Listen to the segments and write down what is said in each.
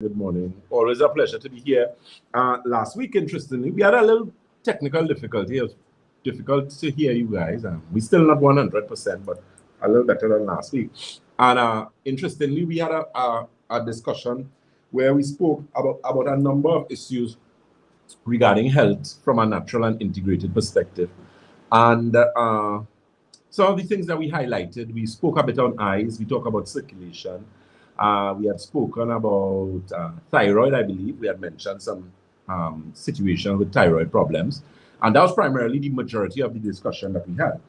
Good morning. Always a pleasure to be here. Last week, interestingly, we had a little technical difficulty. It was difficult to hear you guys. We still not 100%, but a little better than last week. And interestingly, we had a discussion where we spoke about a number of issues regarding health from a natural and integrated perspective. And some of the things that we highlighted, we spoke a bit on eyes, we talked about circulation. We had spoken about thyroid, I believe. We had mentioned some situations with thyroid problems. And that was primarily the majority of the discussion that we had.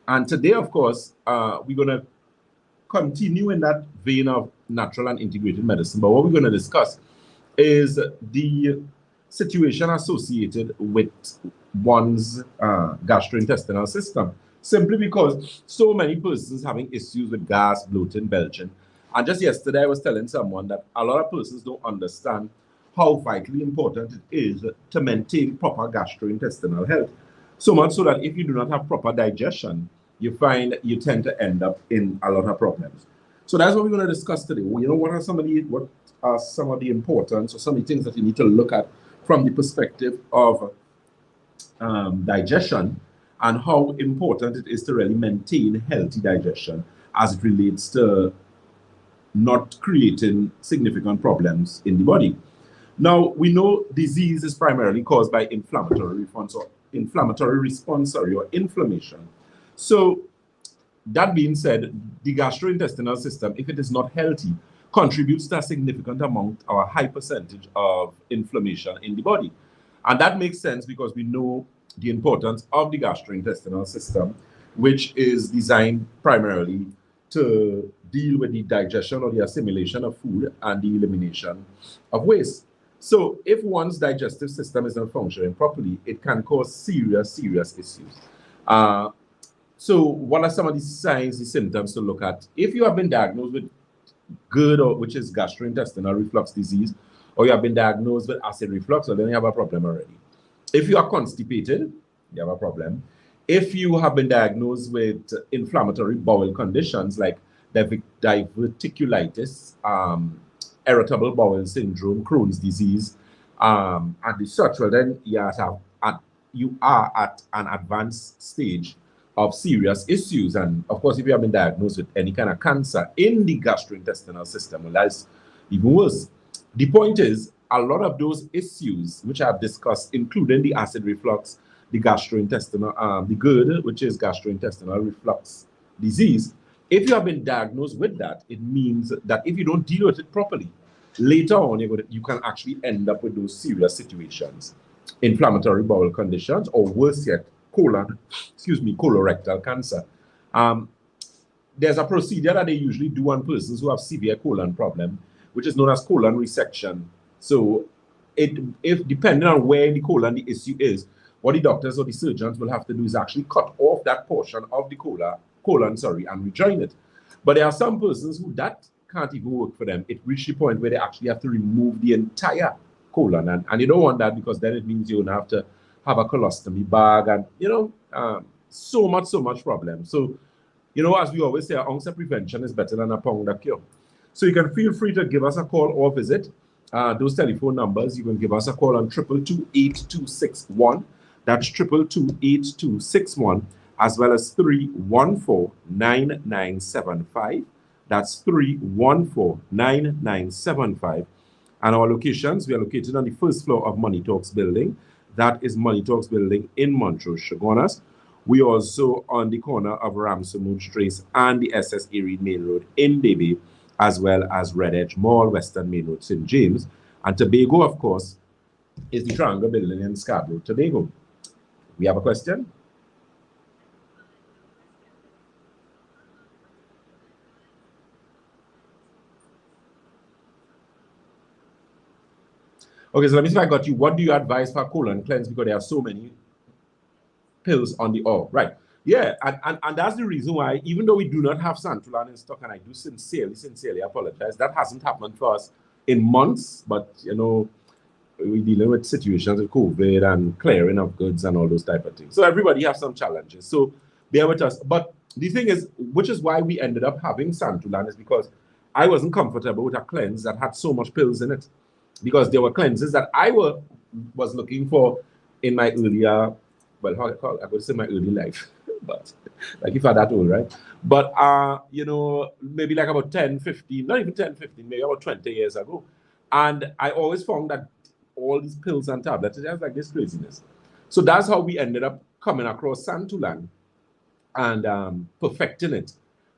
And today, of course, we're going to continue in that vein of natural and integrated medicine. But what we're going to discuss is the situation associated with one's gastrointestinal system. Simply because so many persons having issues with gas, bloating, belching. And just yesterday, I was telling someone that a lot of persons don't understand how vitally important it is to maintain proper gastrointestinal health. So much so that if you do not have proper digestion, you find you tend to end up in a lot of problems. So that's what we're going to discuss today. You know, what are some of the importance or some of the things that you need to look at from the perspective of digestion, and how important it is to really maintain healthy digestion as it relates to not creating significant problems in the body. Now, we know disease is primarily caused by inflammatory response or inflammation. So that being said, the gastrointestinal system, if it is not healthy, contributes to a significant amount or a high percentage of inflammation in the body. And that makes sense because we know the importance of the gastrointestinal system, which is designed primarily to deal with the digestion or the assimilation of food and the elimination of waste. So if one's digestive system is not functioning properly, it can cause serious issues. So what are some of the signs, the symptoms to look at? If you have been diagnosed with GERD, which is gastrointestinal reflux disease, or you have been diagnosed with acid reflux, well, then you have a problem already. If you are constipated, you have a problem. If you have been diagnosed with inflammatory bowel conditions like diverticulitis, irritable bowel syndrome, Crohn's disease, and such, well, then you are at an advanced stage of serious issues. And of course, if you have been diagnosed with any kind of cancer in the gastrointestinal system, well, that's even worse. The point is, a lot of those issues which I've discussed, including the acid reflux, the gastrointestinal, the GERD, which is gastrointestinal reflux disease, if you have been diagnosed with that, it means that if you don't deal with it properly, later on you can actually end up with those serious situations, inflammatory bowel conditions, or worse yet, colorectal cancer. There's a procedure that they usually do on persons who have severe colon problem, which is known as colon resection. So if depending on where in the colon the issue is, what the doctors or the surgeons will have to do is actually cut off that portion of the colon, and rejoin it. But there are some persons who that can't even work for them. It reaches the point where they actually have to remove the entire colon. And you don't want that, because then it means you're going to have to have a colostomy bag and, so much problem. So, as we always say, an ounce of prevention is better than a pound of cure. So you can feel free to give us a call or visit those telephone numbers. You can give us a call on 222-8261. That's 222-8261, as well as 314-9975. That's 314-9975. And our locations, we are located on the first floor of Money Talks building. That is Money Talks building in Montrose, Chaguanas. We also on the corner of Ramsey Trace and the SS Erie Main Road in Debe, as well as Red Edge Mall, Western Main Road, St. James. And Tobago, of course, is the Triangle building in Scarborough, Tobago. We have a question? Okay, so let me see if I got you. What do you advise for colon cleanse? Because there are so many pills on the oil, right? Yeah, and that's the reason why, even though we do not have Santulan in stock, and I do sincerely apologize, that hasn't happened for us in months, but we're dealing with situations with COVID and clearing of goods and all those type of things. So everybody has some challenges. So bear with us. But the thing is, which is why we ended up having Santulan, is because I wasn't comfortable with a cleanse that had so much pills in it. because there were cleanses that I was looking for in my earlier, well, I would say my early life, but like if I'm that old, right? But, you know, maybe like about 10, 15, not even 10, 15, maybe about 20 years ago. And I always found that all these pills and tablets, it was like this craziness. So that's how we ended up coming across Santulan and perfecting it,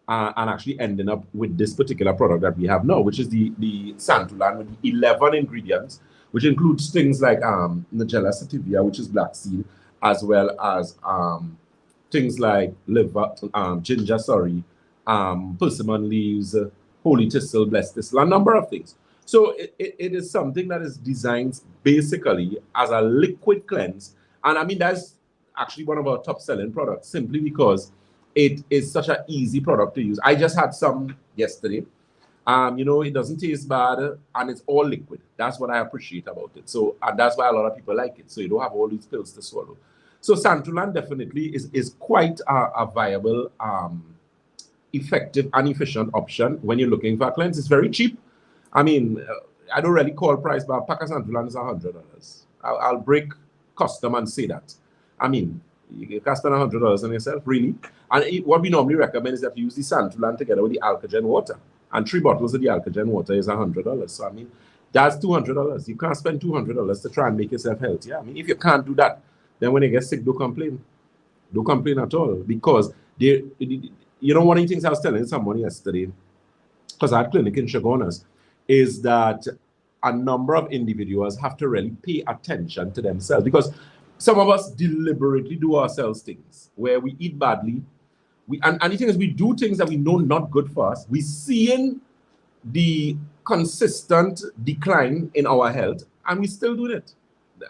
and actually ending up with this particular product that we have now, which is the Santulan with the 11 ingredients, which includes things like Nigella sativia, which is black seed, as well as things like liver, ginger, persimmon leaves, holy thistle, blessed thistle, a number of things. So it is something that is designed basically as a liquid cleanse. And I mean, that's actually one of our top selling products simply because it is such an easy product to use. I just had some yesterday. You know, it doesn't taste bad and it's all liquid. That's what I appreciate about it. So, and that's why a lot of people like it. So you don't have all these pills to swallow. So Santulan definitely is quite a viable, effective and efficient option when you're looking for a cleanse. It's very cheap. I mean, I don't really call price, but a pack of Santulan is $100. I'll break custom and say that. I mean, you can spend $100 on yourself, really. And what we normally recommend is that you use the Santulan together with the Alkagen water. And 3 bottles of the Alkagen water is $100. So, I mean, that's $200. You can't spend $200 to try and make yourself healthy. I mean, if you can't do that, then when you get sick, don't complain. Don't complain at all. Because, you know, one of the things I was telling someone yesterday, because I had clinic in Chagonas, is that a number of individuals have to really pay attention to themselves. Because some of us deliberately do ourselves things where we eat badly. And the thing is, we do things that we know not good for us. We're seeing the consistent decline in our health, and we still do it.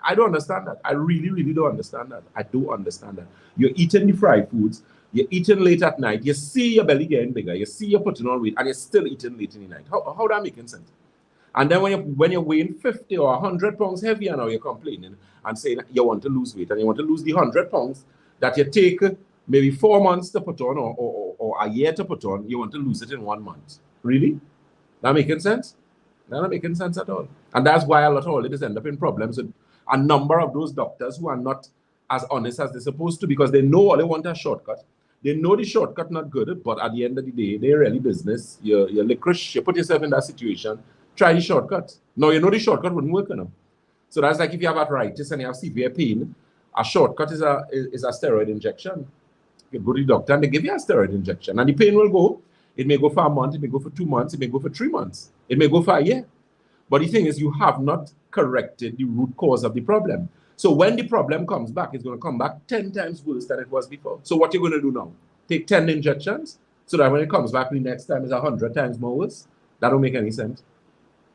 I don't understand that. I really, really don't understand that. I don't understand that. You're eating the fried foods. You're eating late at night. You see your belly getting bigger. You see you're putting on weight, and you're still eating late in the night. How that making sense? And then when you're weighing 50 or 100 pounds heavier now, you're complaining and saying you want to lose weight, and you want to lose the 100 pounds that you take maybe 4 months to put on or a year to put on, you want to lose it in 1 month. Really? That making sense? That not making sense at all. And that's why a lot of all it is end up in problems with a number of those doctors who are not as honest as they're supposed to, because they know all they want a shortcut. They know the shortcut not good, but at the end of the day, they're really business. You're licorice, you put yourself in that situation, try the shortcut. Now you know the shortcut wouldn't work on them. So that's like if you have arthritis and you have severe pain, a shortcut is a steroid injection. You go to the doctor and they give you a steroid injection, and the pain will go. It may go for a month, it may go for 2 months, it may go for 3 months, it may go for a year. But the thing is, you have not corrected the root cause of the problem. So when the problem comes back, it's going to come back 10 times worse than it was before. So what you're going to do now? Take 10 injections so that when it comes back the next time, it's 100 times more worse? That don't make any sense.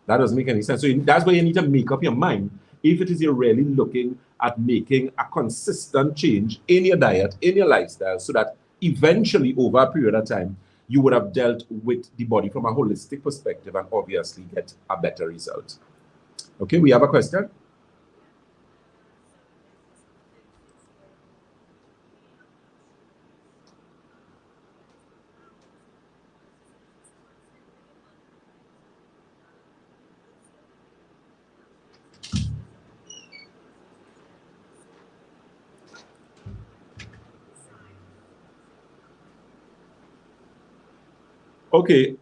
That doesn't make any sense. So that's where you need to make up your mind. If it is you're really looking at making a consistent change in your diet, in your lifestyle, so that eventually over a period of time, you would have dealt with the body from a holistic perspective and obviously get a better result. Okay, we have a question? Okay,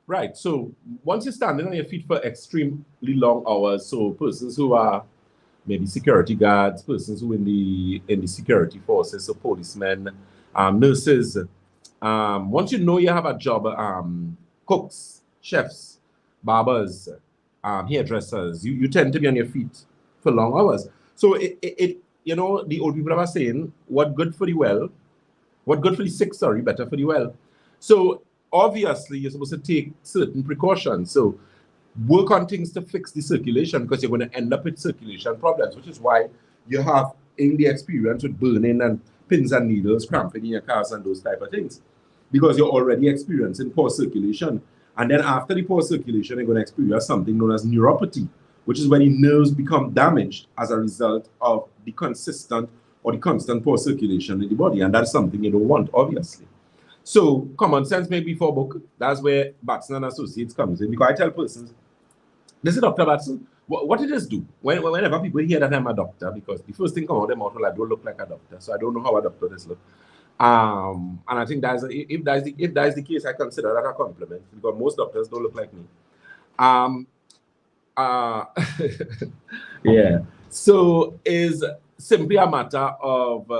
right. So once you're standing on your feet for extremely long hours, so persons who are maybe security guards, persons who in the security forces, so policemen, nurses, once you know you have a job, cooks, chefs, barbers, hairdressers, you tend to be on your feet for long hours. So it you know, the old people are saying, what good for the well, what good for the sick, sorry, better for the well. So obviously you're supposed to take certain precautions. So work on things to fix the circulation, because you're going to end up with circulation problems, which is why you have in the experience with burning and pins and needles, cramping in your cars and those type of things, because you're already experiencing poor circulation. And then after the poor circulation, you're going to experience something known as neuropathy, which is when the nerves become damaged as a result of the consistent or the constant poor circulation in the body. And that's something you don't want, obviously. So common sense may be for book. That's where Batson and Associates comes in. Because I tell persons, this is Dr. Batson. What it is do, whenever people hear that I'm a doctor, because the first thing come out of their mouth, well, I don't look like a doctor, so I don't know how a doctor does look. And I think if that is the case, I consider that a compliment, because most doctors don't look like me. Um, uh, yeah. So is simply a matter of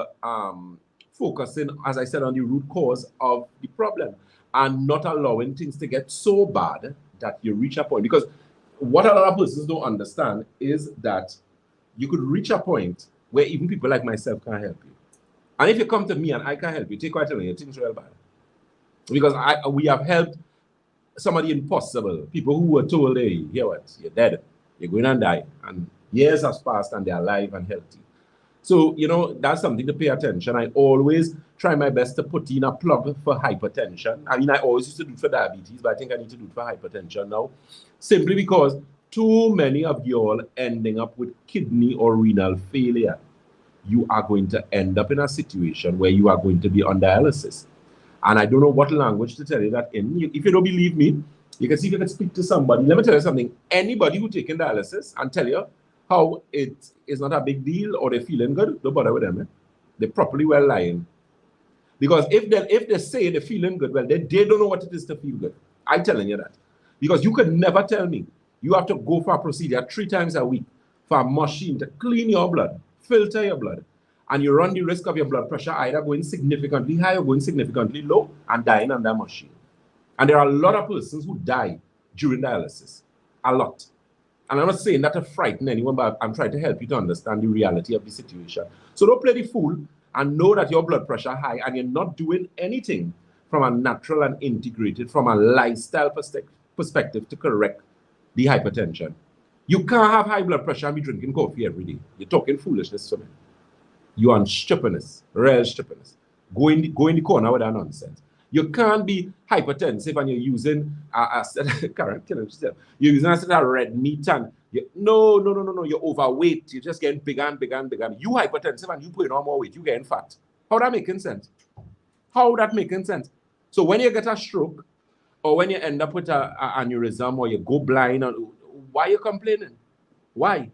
focusing, as I said, on the root cause of the problem and not allowing things to get so bad that you reach a point. Because what a lot of persons don't understand is that you could reach a point where even people like myself can't help you. And if you come to me and I can't help you, take quite a minute, things real bad. Because we have helped some of the impossible, people who were told, hey, here what, you're dead, you're going to die. And years has passed and they're alive and healthy. So, you know, that's something to pay attention. I always try my best to put in a plug for hypertension. I mean, I always used to do it for diabetes, but I think I need to do it for hypertension now. Simply because too many of y'all ending up with kidney or renal failure. You are going to end up in a situation where you are going to be on dialysis. And I don't know what language to tell you that in. If you don't believe me, you can see if you can speak to somebody. Let me tell you something. Anybody who taking dialysis and tell you how it is not a big deal or they're feeling good, don't bother with them. Eh? They're properly well lying. Because if they say they're feeling good, well, they don't know what it is to feel good. I'm telling you that. Because you could never tell me. You have to go for a procedure 3 times a week for a machine to clean your blood, filter your blood, and you run the risk of your blood pressure either going significantly high or going significantly low and dying on that machine. And there are a lot of persons who die during dialysis. A lot. And I'm not saying that to frighten anyone, but I'm trying to help you to understand the reality of the situation. So don't play the fool and know that your blood pressure high and you're not doing anything from a natural and integrated, from a lifestyle perspective to correct the hypertension. You can't have high blood pressure and be drinking coffee every day. You're talking foolishness to me. You're on stupidness, real stupidness. Go in the corner with that nonsense. You can't be hypertensive and you're using current killing yourself. You're using a set of red meat and no. You're overweight. You're just getting bigger and bigger and bigger. You hypertensive and you putting on more weight. You getting fat. How that making sense? How that making sense? So when you get a stroke or when you end up with an aneurysm or you go blind, why are you complaining? Why?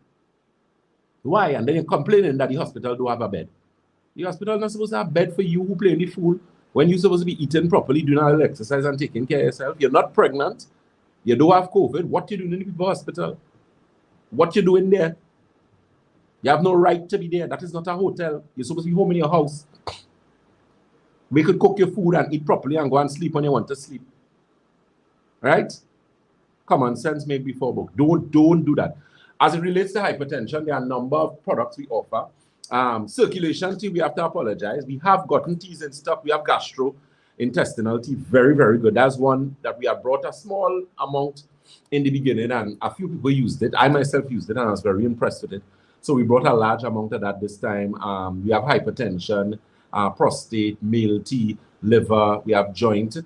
Why? And then you're complaining that the hospital don't have a bed. The hospital not supposed to have a bed for you who playing the fool when you're supposed to be eating properly, doing a little exercise and taking care of yourself. You're not pregnant. You don't have COVID. What you doing in the people hospital? What you doing there? You have no right to be there. That is not a hotel. You're supposed to be home in your house. We could cook your food and eat properly and go and sleep when you want to sleep. Right? Common sense made before book. Don't do that. As it relates to hypertension, there are a number of products we offer. Circulation tea, we have to apologize. We have gotten teas in stock. We have gastrointestinal tea, very, very good. That's one that we have brought a small amount in the beginning, and a few people used it. I myself used it, and I was very impressed with it. So we brought a large amount of that this time. We have hypertension, prostate, male tea, liver. We have joint.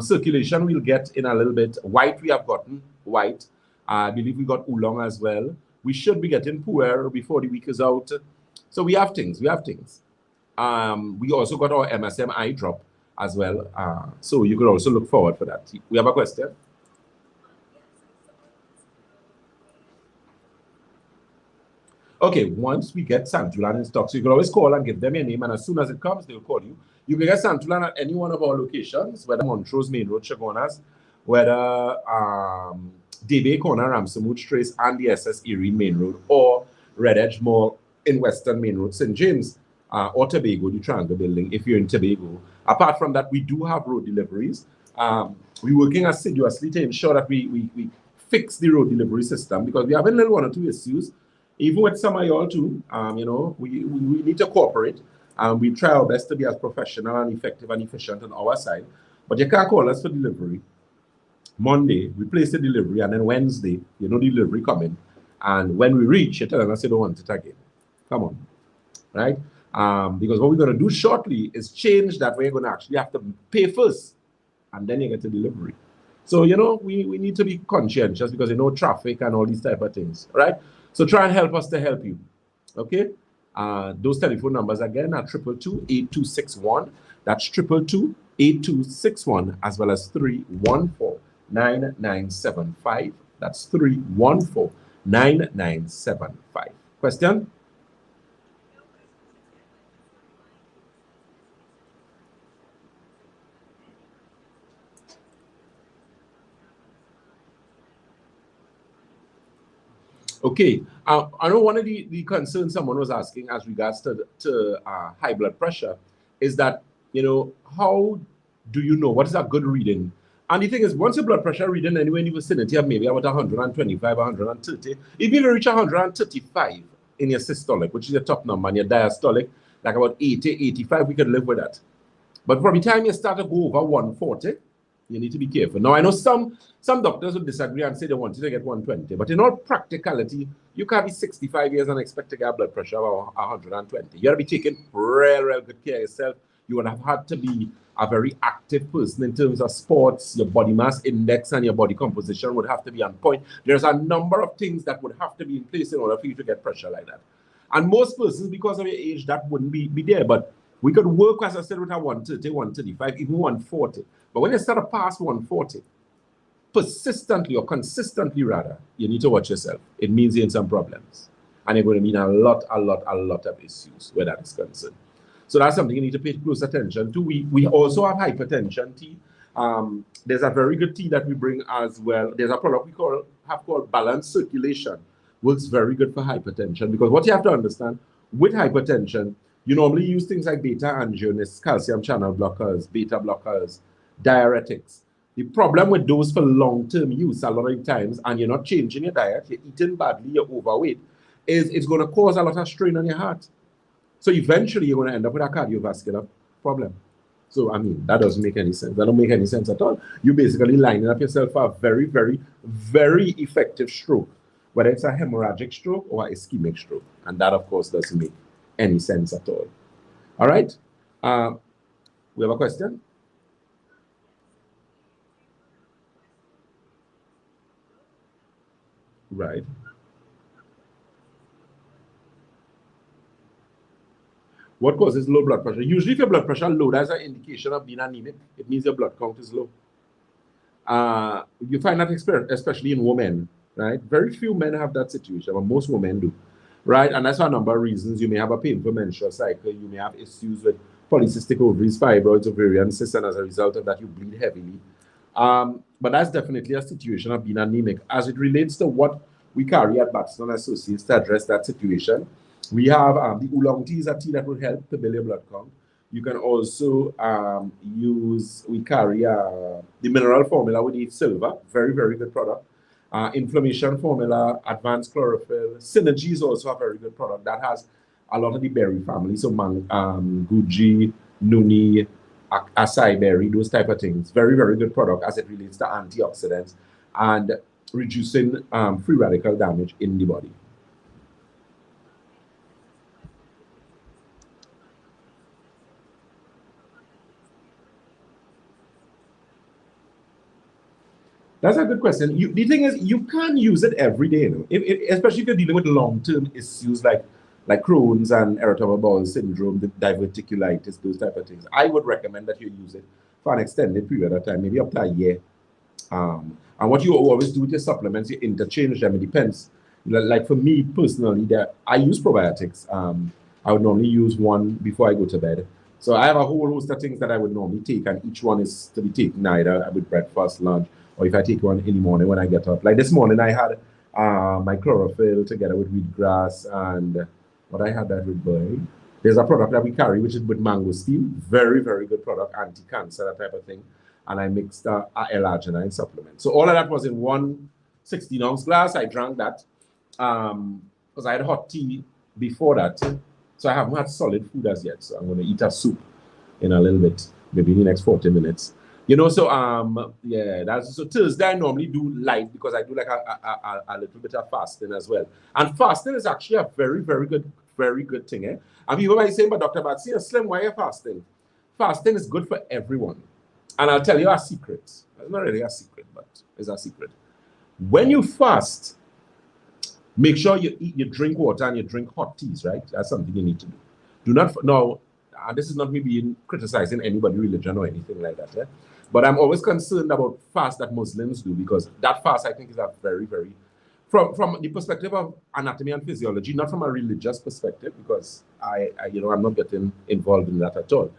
Circulation we'll get in a little bit. White we have gotten, white. I believe we got oolong as well. We should be getting pu'er before the week is out. So we have things. We also got our MSM eye drop as well. So you could also look forward for that. We have a question? Okay, once we get Santulan in stock, so you can always call and give them your name, and as soon as it comes, they'll call you. You can get Santulan at any one of our locations, whether Montrose Main Road, Chagonas, whether Debe Corner, Ramsamut Trace, and the SS Erie Main Road, or Red Edge Mall in Western Main Road, St. James, or Tobago, the Triangle Building, if you're in Tobago. Apart from that, we do have road deliveries. We're working assiduously to ensure that we fix the road delivery system, because we have a little 1 or 2 issues. Even with some of y'all too, you know, we need to cooperate. We try our best to be as professional and effective and efficient on our side. But you can't call us for delivery. Monday, we place the delivery, and then Wednesday, you know, delivery coming. And when we reach, you tell us you don't want it again. Come on, right? Because what we're going to do shortly is change that. We're going to actually have to pay first, and then you get the delivery. So, you know, we need to be conscientious, because you know traffic and all these type of things, right? So try and help us to help you, okay? Those telephone numbers again are 222-8261. That's 222-8261, as well as 314-9975. That's 314 9975. Question? Okay, I know one of the concerns someone was asking as regards to high blood pressure is that, how do you know what is a good reading? And the thing is, once your blood pressure reading anywhere in the vicinity of maybe about 125, 130, if you reach 135 in your systolic, which is your top number, and your diastolic, like about 80, 85, we can live with that. But from the time you start to go over 140, you need to be careful. Now, I know some doctors would disagree and say they want you to get 120, but in all practicality, you can't be 65 years and expect to get a blood pressure of 120. You got to be taking real good care of yourself. You would have had to be a very active person in terms of sports. Your body mass index and your body composition would have to be on point. There's a number of things that would have to be in place in order for you to get pressure like that. And most persons, because of your age, that wouldn't be there. But we could work, as I said, with a 130, 135, even 140. But when you start to pass 140, persistently or consistently rather, you need to watch yourself. It means you're in some problems. And you're going to mean a lot of issues where that is concerned. So that's something you need to pay close attention to. We also have hypertension tea. There's a very good tea that we bring as well. There's a product we have called balanced circulation. Works very good for hypertension, because what you have to understand with hypertension, you normally use things like beta angionists, calcium channel blockers, beta blockers, diuretics. The problem with those for long-term use a lot of times, and you're not changing your diet, you're eating badly, you're overweight, is it's going to cause a lot of strain on your heart. So eventually you're going to end up with a cardiovascular problem. So, I mean, that doesn't make any sense. That don't make any sense at all. You're basically lining up yourself for a very, very, very effective stroke, whether it's a hemorrhagic stroke or an ischemic stroke. And that, of course, doesn't make any sense at all. All right. We have a question? Right. What causes low blood pressure? Usually if your blood pressure low, that's an indication of being anemic. It means your blood count is low. You find that especially in women, right? Very few men have that situation, but most women do, right? And that's for a number of reasons. You may have a painful menstrual cycle. You may have issues with polycystic ovaries, fibroids, ovarian cysts, and as a result of that, you bleed heavily. But that's definitely a situation of being anemic. As it relates to what we carry at Batson Associates to address that situation, we have the oolong tea is a tea that will help to build your blood count. You can also we carry the mineral formula with Eve Silver, very, very good product. Inflammation formula, advanced chlorophyll. Synergy is also a very good product that has a lot of the berry family, so guji, nuni, acai berry, those type of things. Very, very good product as it relates to antioxidants and reducing free radical damage in the body. That's a good question. The thing is, you can't use it every day, especially if you're dealing with long-term issues like Crohn's and irritable bowel syndrome, the diverticulitis, those type of things. I would recommend that you use it for an extended period of time, maybe up to a year. And what you always do with your supplements, you interchange them. It depends. Like for me personally, I use probiotics. I would normally use one before I go to bed. So I have a whole host of things that I would normally take, and each one is to be taken either with breakfast, lunch, or if I take one in the morning when I get up. Like this morning, I had my chlorophyll together with wheatgrass and what I had that with boy. There's a product that we carry, which is with mangosteen. Very, very good product, anti-cancer, that type of thing. And I mixed L-arginine supplement. So all of that was in one 16-ounce glass. I drank that because I had hot tea before that. So I haven't had solid food as yet. So I'm going to eat a soup in a little bit, maybe in the next 40 minutes. So yeah, that's so Thursday I normally do light because I do like a little bit of fasting as well. And fasting is actually a very, very good thing. And people might say, but Dr. Batson, Slim, why are you fasting? Fasting is good for everyone. And I'll tell you a secret. It's not really a secret, but it's a secret. When you fast, make sure you drink water and you drink hot teas, right? That's something you need to do. Do not, now, and this is not me being criticizing anybody, religion or anything like that. But I'm always concerned about fast that Muslims do, because that fast, I think, is a very, very from the perspective of anatomy and physiology, not from a religious perspective, because I'm not getting involved in that at all,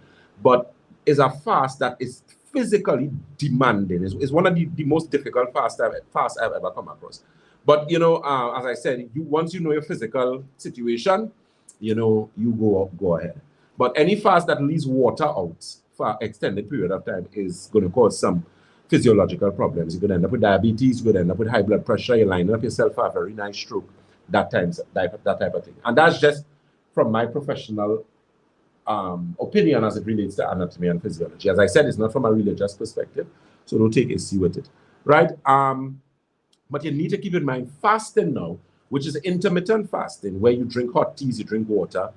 but is a fast that is physically demanding. It's one of the most difficult fasts I've ever come across. But as I said, once you know your physical situation, you go ahead. But any fast that leaves water out for an extended period of time is going to cause some physiological problems. You're going to end up with diabetes, you're going to end up with high blood pressure, you're lining up yourself for a very nice stroke, that type of thing. And that's just from my professional opinion as it relates to anatomy and physiology. As I said, it's not from a religious perspective, so don't take issue with it, right? But you need to keep in mind fasting now, which is intermittent fasting, where you drink hot teas, you drink water.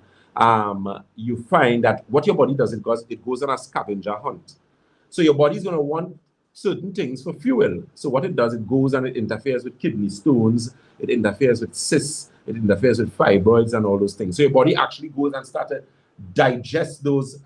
You find that what your body does, it goes on a scavenger hunt. So your body's going to want certain things for fuel. So what it does, it goes and it interferes with kidney stones, it interferes with cysts, it interferes with fibroids and all those things. So your body actually goes and starts to digest those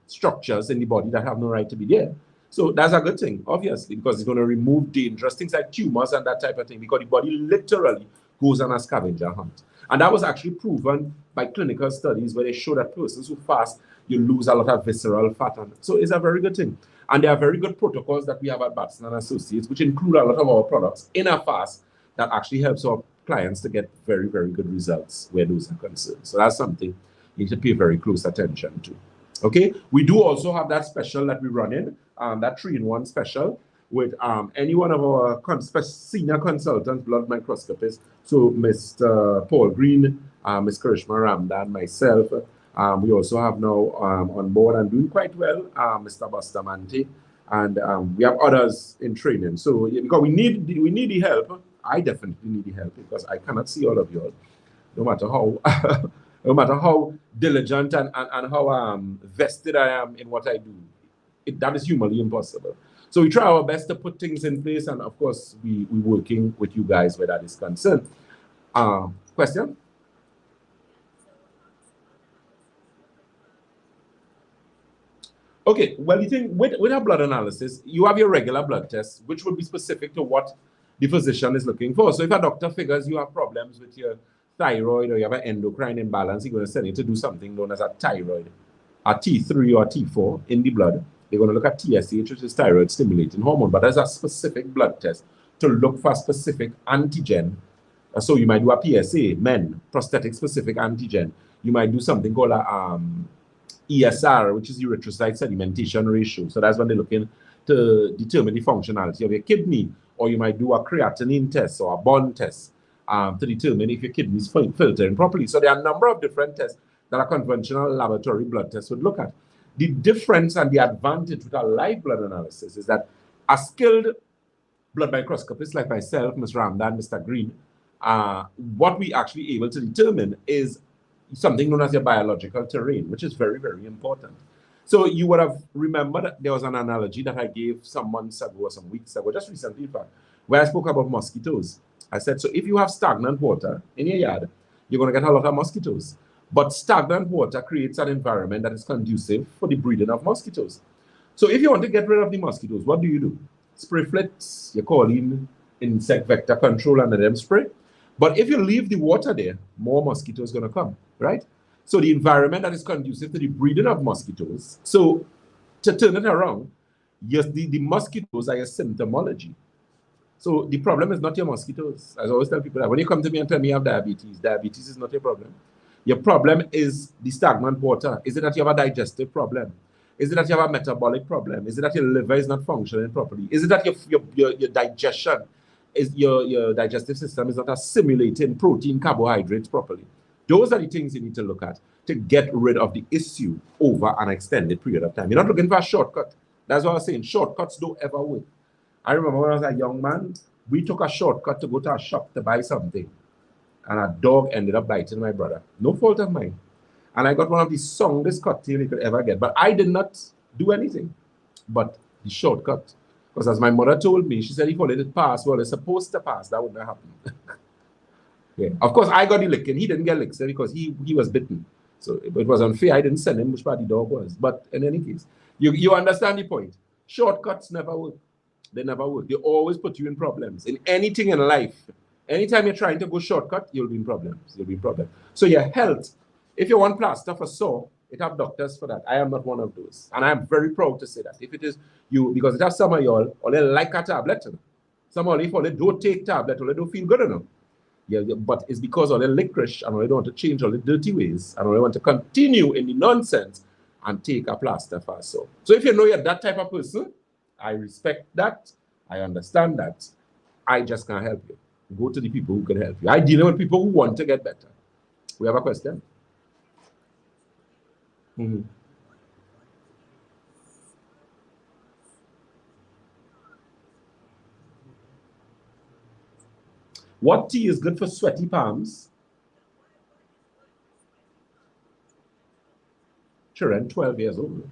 structures in the body that have no right to be there. So that's a good thing, obviously, because it's going to remove dangerous things like tumors and that type of thing, because the body literally goes on a scavenger hunt. And that was actually proven by clinical studies where they show that persons who fast, you lose a lot of visceral fat. And so it's a very good thing. And there are very good protocols that we have at Batson and Associates, which include a lot of our products in a fast that actually helps our clients to get very, very good results where those are concerned. So that's something you need to pay very close attention to. Okay, we do also have that special that we run in, that 3-in-1 special with any one of our senior consultants, blood microscopists. So Mr. Paul Green, Ms. Karishma Ramdan, myself. We also have now on board and doing quite well, Mr. Bustamante, and we have others in training. So because we need the help, I definitely need the help because I cannot see all of you all, no matter how no matter how diligent and how vested I am in what I do. That is humanly impossible. So we try our best to put things in place, and of course, we're working with you guys where that is concerned. Question? Okay, well, you think with a blood analysis, you have your regular blood test, which would be specific to what the physician is looking for. So if a doctor figures you have problems with your thyroid or you have an endocrine imbalance, he's going to send you to do something known as a thyroid, a T3 or a T4 in the blood. They're going to look at TSH, which is thyroid stimulating hormone, but there's a specific blood test to look for specific antigen. So you might do a PSA, men, prosthetic specific antigen. You might do something called a ESR, which is erythrocyte sedimentation ratio. So that's when they're looking to determine the functionality of your kidney. Or you might do a creatinine test or a bond test to determine if your kidney is filtering properly. So there are a number of different tests that a conventional laboratory blood test would look at. The difference and the advantage with a live blood analysis is that a skilled blood microscopist like myself, Ms. Ramdan, Mr. Green, what we actually able to determine is something known as your biological terrain, which is very, very important. So you would have remembered that there was an analogy that I gave some months ago or some weeks ago, just recently, in fact, where I spoke about mosquitoes. I said, so if you have stagnant water in your yard, you're going to get a lot of mosquitoes. But stagnant water creates an environment that is conducive for the breeding of mosquitoes. So if you want to get rid of the mosquitoes, what do? Spray flits, you call in insect vector control and let them spray. But if you leave the water there, more mosquitoes are going to come, right? So the environment that is conducive to the breeding of mosquitoes. So to turn it around, yes, the mosquitoes are your symptomology. So the problem is not your mosquitoes. As I always tell people that when you come to me and tell me you have diabetes is not your problem. Your problem is the stagnant water. Is it that you have a digestive problem? Is it that you have a metabolic problem? Is it that your liver is not functioning properly? Is it that your digestion, your digestive system is not assimilating protein, carbohydrates properly? Those are the things you need to look at to get rid of the issue over an extended period of time. You're not looking for a shortcut. That's what I was saying. Shortcuts don't ever work. I remember when I was a young man, we took a shortcut to go to a shop to buy something. And a dog ended up biting my brother. No fault of mine. And I got one of the strongest cocktail you could ever get. But I did not do anything but the shortcut. Because as my mother told me, she said if you let it pass, well, it's supposed to pass. That wouldn't happen. Yeah. Of course, I got the licking. He didn't get licked because he was bitten. So it was unfair. I didn't send him which part the dog was. But in any case, you understand the point. Shortcuts never work. They never work. They always put you in problems. In anything in life, Anytime you're trying to go shortcut, you'll be in problems. You'll be in problems. So your health, if you want plaster for sore, it have doctors for that. I am not one of those. And I'm very proud to say that. If it is you, because it has some of y'all, or they like a tablet. Some of you, they don't take tablet, or they don't feel good enough. Yeah, but it's because of the licorice and they don't want to change all the dirty ways and they want to continue in the nonsense and take a plaster for sore. So if you know you're that type of person, I respect that. I understand that. I just can't help you. Go to the people who can help you. I deal with people who want to get better. We have a question? Mm-hmm. What tea is good for sweaty palms? Children 12 years old.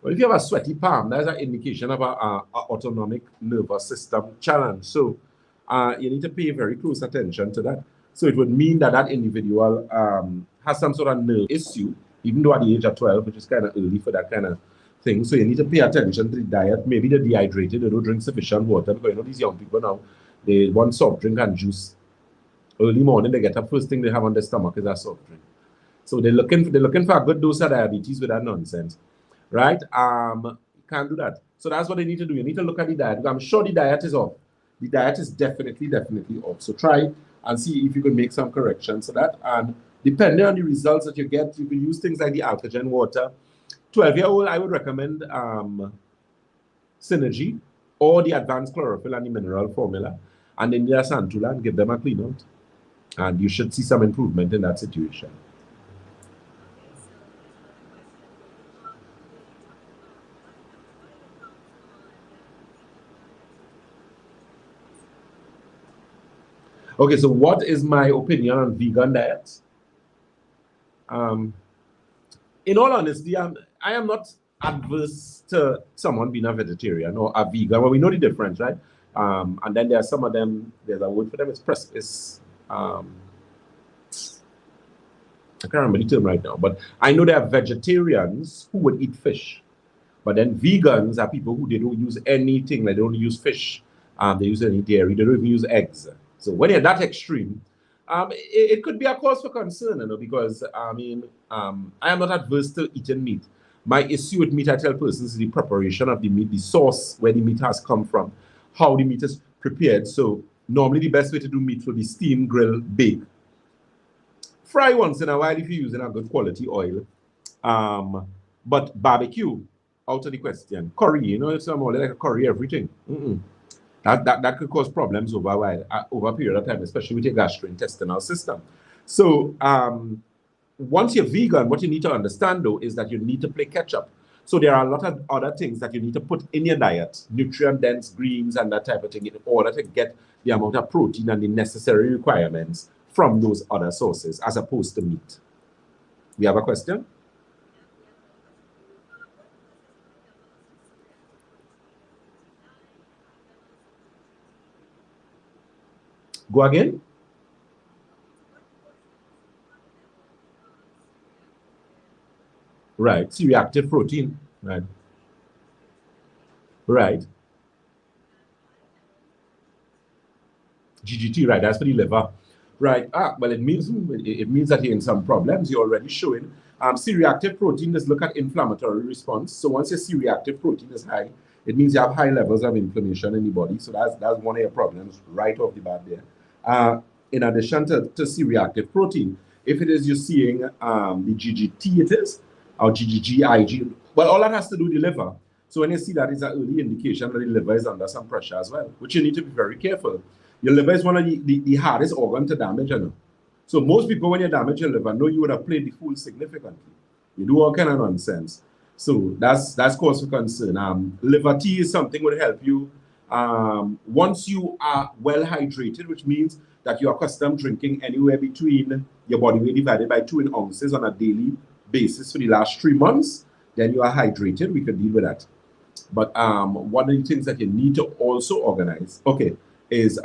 Well, if you have a sweaty palm, that's an indication of an autonomic nervous system challenge. So you need to pay very close attention to that. So it would mean that that individual has some sort of nerve issue, even though at the age of 12, which is kind of early for that kind of thing. So you need to pay attention to the diet. Maybe they're dehydrated, they don't drink sufficient water, because you know these young people now, they want soft drink and juice. Early morning, they get up, first thing they have on their stomach is a soft drink. So they're looking for a good dose of diabetes with that nonsense, right? You can't do that. So that's what they need to do. You need to look at the diet. I'm sure the diet is off. The diet is definitely off. So try and see if you can make some corrections to that. And depending on the results that you get, you can use things like the alkagen water. 12-year-old, I would recommend Synergy or the advanced chlorophyll and the mineral formula, and then there's Santula, and give them a clean out. And you should see some improvement in that situation. Okay, so what is my opinion on vegan diets? In all honesty, I am not adverse to someone being a vegetarian or a vegan. Well, we know the difference, right? And then there are some of them, there's a word for them, I can't remember the term right now, but I know there are vegetarians who would eat fish. But then vegans are people who they don't use anything, like they don't use fish, they use any dairy, they don't even use eggs. So when you're that extreme, it could be a cause for concern, you know, because I mean, I am not adverse to eating meat. My issue with meat, I tell persons, is the preparation of the meat, the source where the meat has come from, how the meat is prepared. So normally the best way to do meat will be steam, grill, bake. Fry once in a while if you're using a good quality oil. But barbecue, out of the question. Curry, you know, if someone like a curry everything. That could cause problems over a period of time, especially with your gastrointestinal system. So once you're vegan, what you need to understand though is that you need to play catch up. So there are a lot of other things that you need to put in your diet, nutrient-dense greens and that type of thing, in order to get the amount of protein and the necessary requirements from those other sources, as opposed to meat. We have a question? Go again? Right, C-reactive protein, right? Right. GGT, right, that's for the liver. Right, well, it means that you're in some problems. You're already showing. C-reactive protein, let's look at inflammatory response. So once your C-reactive protein is high, it means you have high levels of inflammation in the body. So that's one of your problems right off the bat there. In addition to C-reactive protein, if it is you're seeing the GGT it is, or GGG, IG, well, all that has to do with the liver. So when you see that, it's an early indication that the liver is under some pressure as well, which you need to be very careful. Your liver is one of the hardest organ to damage, you know. So most people, when you damage your liver, know you would have played the fool significantly. You do all kind of nonsense. So that's cause for concern. Liver tea is something that would help you once you are well hydrated, which means that you're accustomed drinking anywhere between your body weight divided by 2 ounces on a daily basis for the last 3 months, then you are hydrated. We can deal with that. But one of the things that you need to also organize, okay, is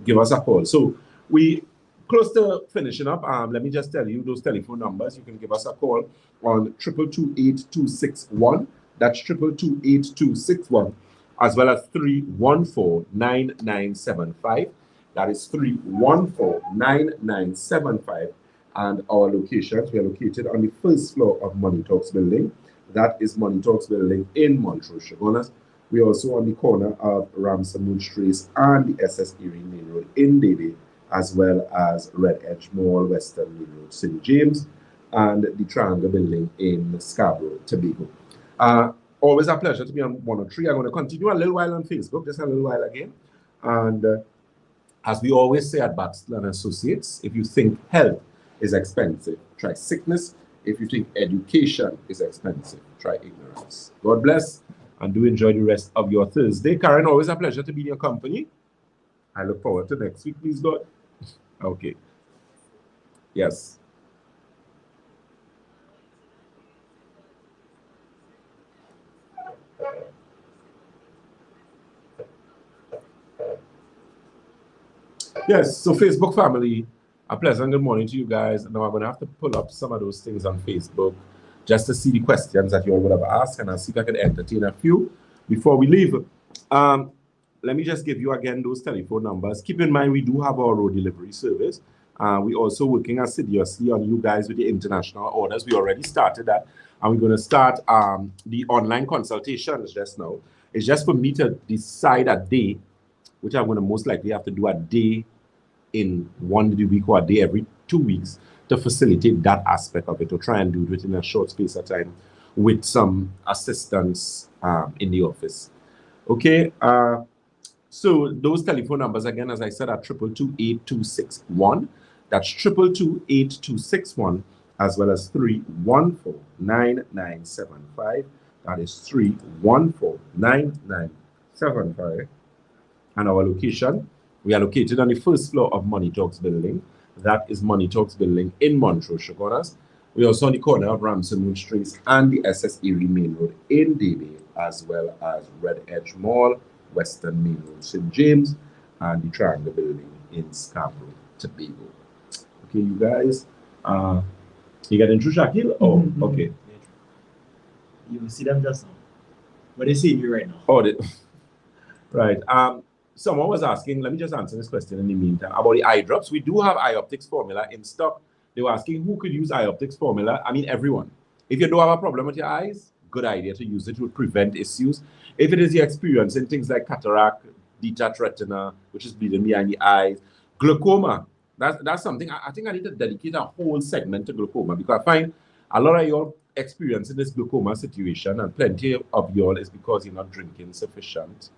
give us a call. So we close to finishing up. Let me just tell you those telephone numbers. You can give us a call on 2228261. That's 2228261, as well as 3149975. That is 314-9975. And our locations, we are located on the first floor of Money Talks building. That is Money Talks building in Montrose, Chaguanas. We are also on the corner of Ramsey Street and the SS Erie Main Road in Davie, as well as Red Edge Mall, Western Main Road, St. James, and the Triangle building in Scarborough, Tobago. Always a pleasure to be on 103. I'm going to continue a little while on Facebook, just a little while again. And as we always say at Batson and Associates, if you think health is expensive, try sickness. If you think education is expensive, try ignorance. God bless, and do enjoy the rest of your Thursday. Karen, always a pleasure to be in your company. I look forward to next week, please God. Okay. Yes. Yes, so Facebook family, a pleasant good morning to you guys. Now I'm going to have to pull up some of those things on Facebook just to see the questions that you all would have asked, and I'll see if I can entertain a few before we leave. Let me just give you again those telephone numbers. Keep in mind, we do have our road delivery service. We're also working assiduously on you guys with the international orders. We already started that, and we're going to start the online consultations just now. It's just for me to decide a day, which I'm going to most likely have to do a day in 1 day a week or a day every 2 weeks to facilitate that aspect of it, to try and do it within a short space of time with some assistance in the office. Okay, so those telephone numbers, again, as I said, are 222-8261. That's 222-8261, as well as 314-9975. That is 314-9975. And our location, we are located on the first floor of Money Talks building. That is Money Talks building in Montrose, Chaguanas. We're also on the corner of Ramsey Street and the SS Erie Main Road in Davie, as well as Red Edge Mall, Western Main Road, St. James, and the Triangle building in Scarborough, Tobago. Okay, you guys. You getting through, Shakil? Oh, okay. You will see them just now. But they see you right now. Oh, right. Someone was asking, let me just answer this question in the meantime, about the eye drops. We do have eye optics formula in stock. They were asking who could use eye optics formula. I mean, everyone. If you don't have a problem with your eyes, good idea to use it to prevent issues. If it is your experience in things like cataract, detached retina, which is bleeding behind the eyes, glaucoma, that's something I think I need to dedicate a whole segment to glaucoma, because I find a lot of your experience in this glaucoma situation, and plenty of y'all, is because you're not drinking sufficient,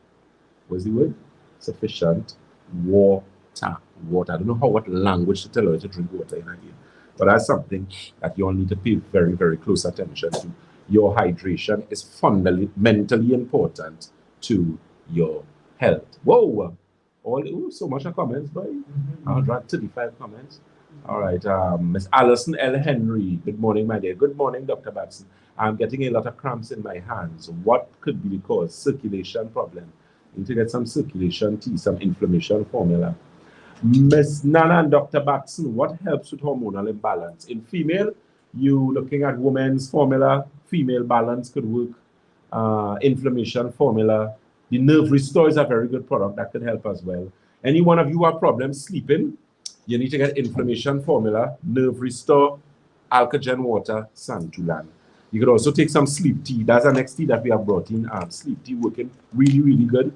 what's the word? Sufficient water. I don't know what language to tell you to drink water in again, but that's something that you all need to pay very, very close attention to. Your hydration is fundamentally important to your health. Whoa! So much comments, boy. 135 comments. All right, Miss Alison L. Henry. Good morning, my dear. Good morning, Dr. Batson. I'm getting a lot of cramps in my hands. What could be the cause? Circulation problem. Need to get some circulation tea, some inflammation formula. Miss Nana and Dr. Batson, what helps with hormonal imbalance? In female, you looking at women's formula, female balance could work. Inflammation formula. The Nerve Restore is a very good product that could help as well. Any one of you have problems sleeping, you need to get inflammation formula, Nerve Restore, Alkagen water, Santulan. You could also take some sleep tea. That's the next tea that we have brought in. Sleep tea working really, really good.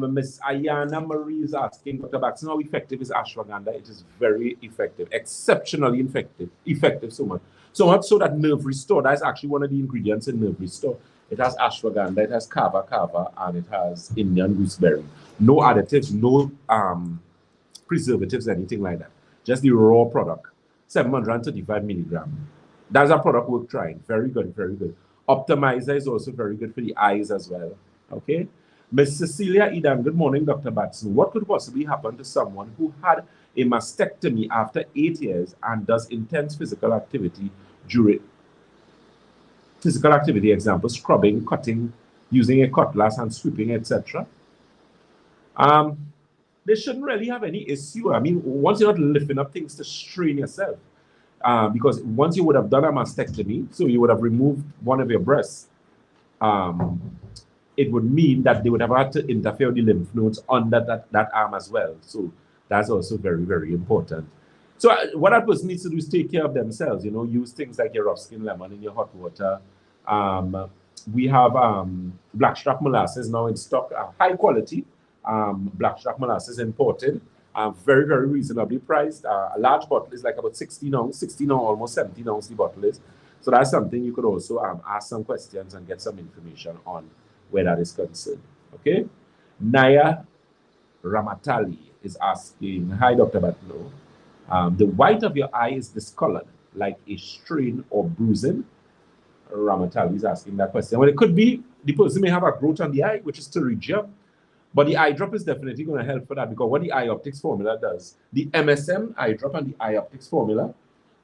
Miss Ayana Marie is asking, Dr. Batson, how effective is ashwagandha? It is very effective, exceptionally effective so much. So much so that Nerve Restore, that's actually one of the ingredients in Nerve Restore. It has ashwagandha, it has kava, and it has Indian gooseberry. No additives, no preservatives, anything like that. Just the raw product, 735 milligrams. That's a product worth trying. Very good, very good. Optimizer is also very good for the eyes as well. Okay. Miss Cecilia Eden, good morning, Dr. Batson. What could possibly happen to someone who had a mastectomy after 8 years and does intense physical activity during example, scrubbing, cutting, using a cutlass and sweeping, etc.? They shouldn't really have any issue. I mean, once you're not lifting up things to strain yourself, because once you would have done a mastectomy, so you would have removed one of your breasts, it would mean that they would have had to interfere with the lymph nodes under that arm as well. So that's also very, very important. So what that person needs to do is take care of themselves, use things like your rough skin lemon in your hot water. We have blackstrap molasses now in stock, high quality blackstrap molasses imported, very, very reasonably priced. A large bottle is like about 16 ounce, almost 17 ounce the bottle is. So that's something you could also ask some questions and get some information on where that is concerned. Okay. Naya Ramatali is asking, hi, Dr. Batno. The white of your eye is discolored, like a strain or bruising. Ramatali is asking that question. Well, it could be the person may have a growth on the eye, which is pterygium, but the eye drop is definitely going to help for that, because what the eye optics formula does, the MSM eye drop and the eye optics formula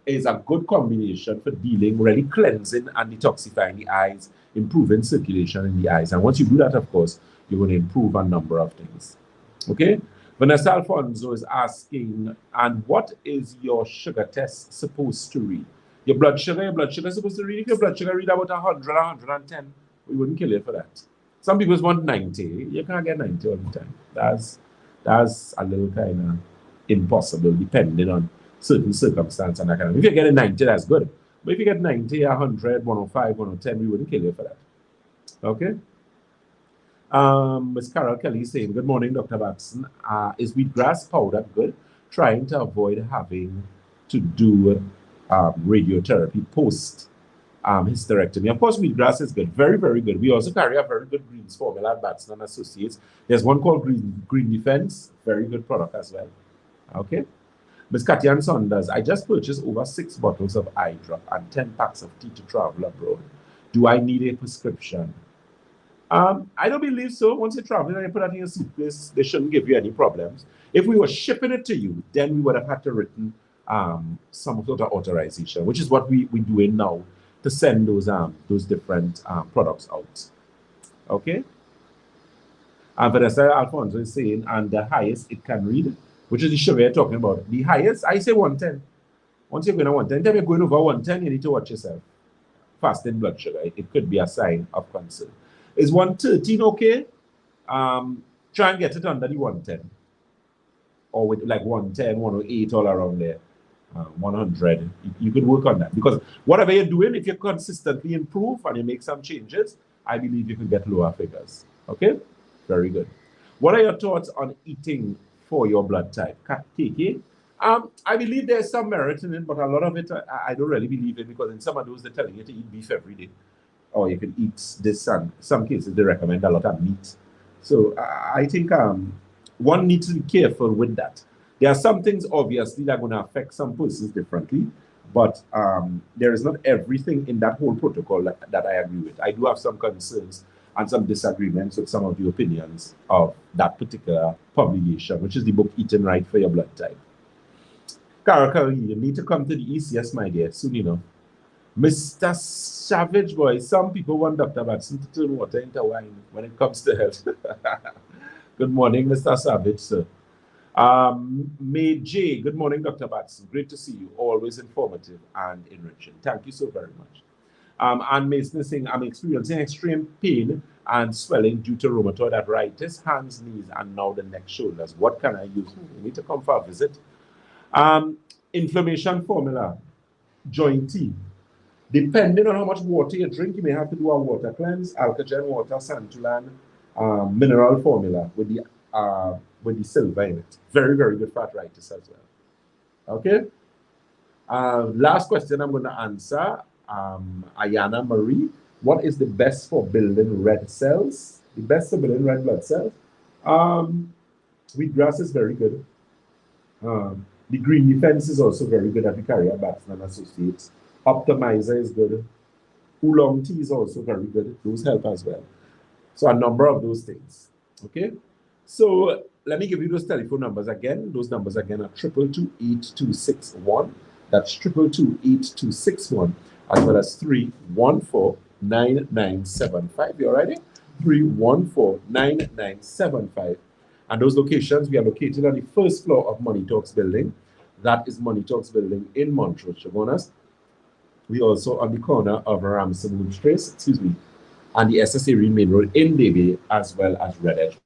is a good combination for dealing, really cleansing and detoxifying the eyes, improving circulation in the eyes. And once you do that, of course, you're going to improve a number of things. Okay? Vanessa Alfonso is asking, and what is your sugar test supposed to read? Your blood sugar is supposed to read, if your blood sugar read about 100, 110, we wouldn't kill you for that. Some people want 90. You can't get 90 all the time. That's a little kind of impossible, depending on certain circumstances and that kind of. If you're getting 90, that's good. But if you get 90, 100, 105, 110, we wouldn't kill you for that. Okay? Ms. Carol Kelly is saying, good morning, Dr. Batson. Is wheatgrass powder good? Trying to avoid having to do radiotherapy post hysterectomy. Of course, wheatgrass is good. Very, very good. We also carry a very good greens formula at Batson and Associates. There's one called Green Defense. Very good product as well. Okay? Ms. Katian Saunders, I just purchased over 6 bottles of eye drop and 10 packs of tea to travel abroad. Do I need a prescription? I don't believe so. Once you're traveling and you put that in your suitcase, they shouldn't give you any problems. If we were shipping it to you, then we would have had to written some sort of authorization, which is what we're doing now to send those different products out. Okay? And Vanessa Alfonso is saying, and the highest it can read, which is the sugar you're talking about. The highest, I say 110. Once you're going to 110, anytime you're going over 110, you need to watch yourself. Fasting blood sugar, it could be a sign of concern. Is 113 okay? Try and get it under the 110. Or with like 110, 108, all around there. 100. You could work on that. Because whatever you're doing, if you consistently improve and you make some changes, I believe you could get lower figures. Okay? Very good. What are your thoughts on eating for your blood type? KK? I believe there's some merit in it, but a lot of it, I don't really believe it, because in some of those, they're telling you to eat beef every day. Or you can eat this, and some cases they recommend a lot of meat. So I think one needs to be careful with that. There are some things obviously that are going to affect some persons differently, but there is not everything in that whole protocol that I agree with. I do have some concerns and some disagreements with some of the opinions of that particular publication, which is the book Eating Right for Your Blood Type. Carol, you need to come to the ECS, my dear, soon enough. Mr. Savage Boy, some people want Dr. Batson to turn water into wine when it comes to health. Good morning, Mr. Savage, sir. May J, good morning, Dr. Batson. Great to see you. Always informative and enriching. Thank you so very much. And Mason is saying, I'm experiencing extreme pain and swelling due to rheumatoid arthritis, hands, knees, and now the neck, shoulders. What can I use? You need to come for a visit. Inflammation formula, joint tea. Depending on how much water you drink, you may have to do a water cleanse, alkagen water, santulan, mineral formula with the silver in it. Very, very good for arthritis as well. Okay? Last question I'm going to answer. Ayana Marie, what is the best for building red cells? The best for building red blood cells? Wheatgrass is very good. The Green Defense is also very good at the carrier Batson and Associates. Optimizer is good. Oolong tea is also very good. Those help as well. So a number of those things. Okay? So let me give you those telephone numbers again. Those numbers again are 222-8261. That's 222-8261, as well as 314-9975. You all ready? 314-9975. And those locations, we are located on the first floor of Money Talks building. That is Money Talks building in Montrose, Chabonas. We also on the corner of Ramsey Street, and the SSA main road in Davie, as well as Red Edge.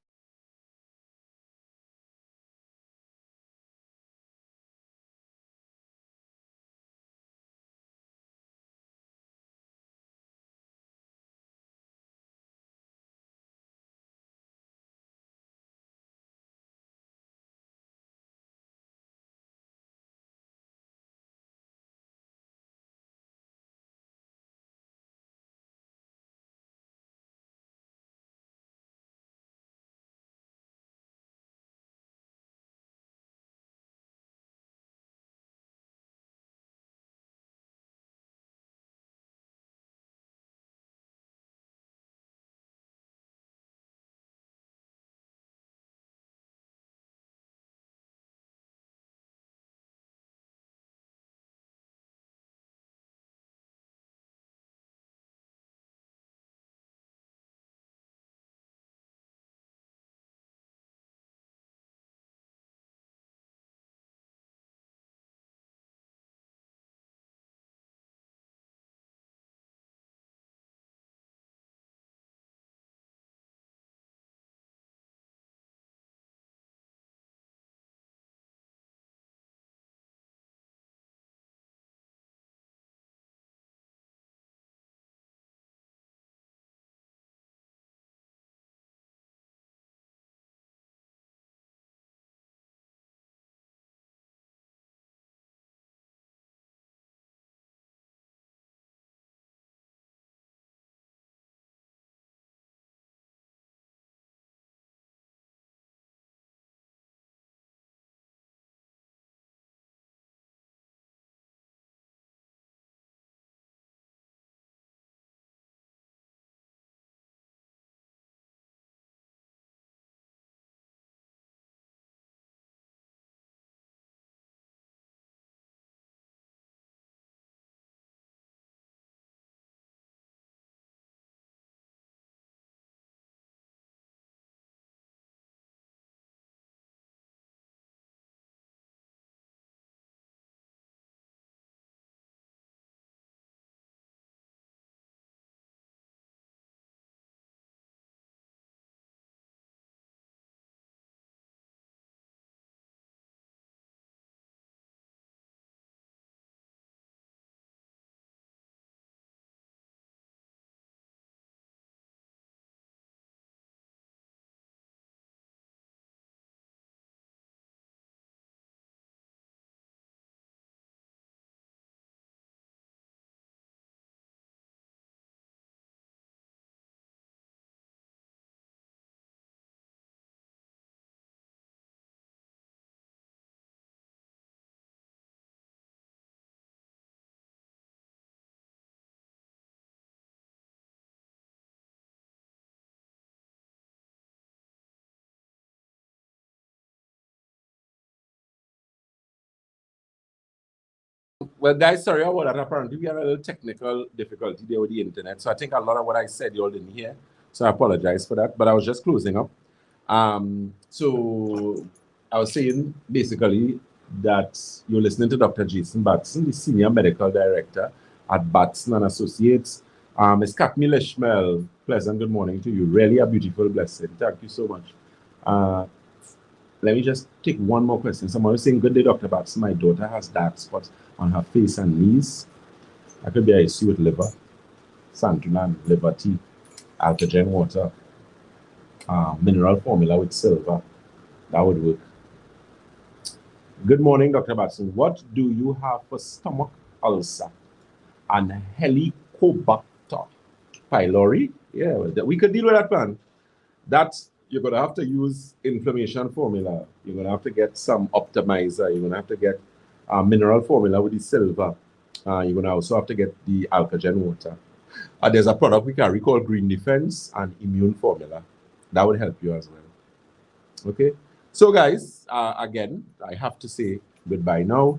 Well, guys, sorry about that. Apparently, we had a little technical difficulty there with the internet. So I think a lot of what I said you all didn't hear. So I apologize for that. But I was just closing up. So I was saying basically that you're listening to Dr. Batson, the Senior Medical Director at Batson and Associates. Ms. Katmi Lishmel, pleasant good morning to you. Really a beautiful blessing. Thank you so much. Let me just take one more question. Someone was saying, good day, Dr. Batson. My daughter has dark spots on her face and knees. That could be an issue with liver, santonin, liver tea, alkagen water, mineral formula with silver. That would work. Good morning, Dr. Batson. What do you have for stomach ulcer and Helicobacter pylori? Yeah, we could deal with that, man. That's, you're going to have to use inflammation formula. You're going to have to get some optimizer. You're going to have to get mineral formula with the silver. You're going to also have to get the alkagen water. There's a product we carry called Green Defense and Immune Formula. That would help you as well. Okay. So guys, again, I have to say goodbye now.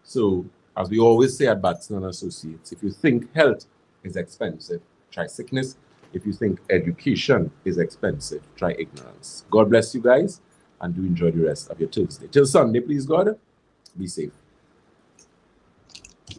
So as we always say at Batson and Associates, if you think health is expensive, try sickness. If you think education is expensive, try ignorance. God bless you guys, and do enjoy the rest of your Tuesday. Till Sunday, please, God, be safe.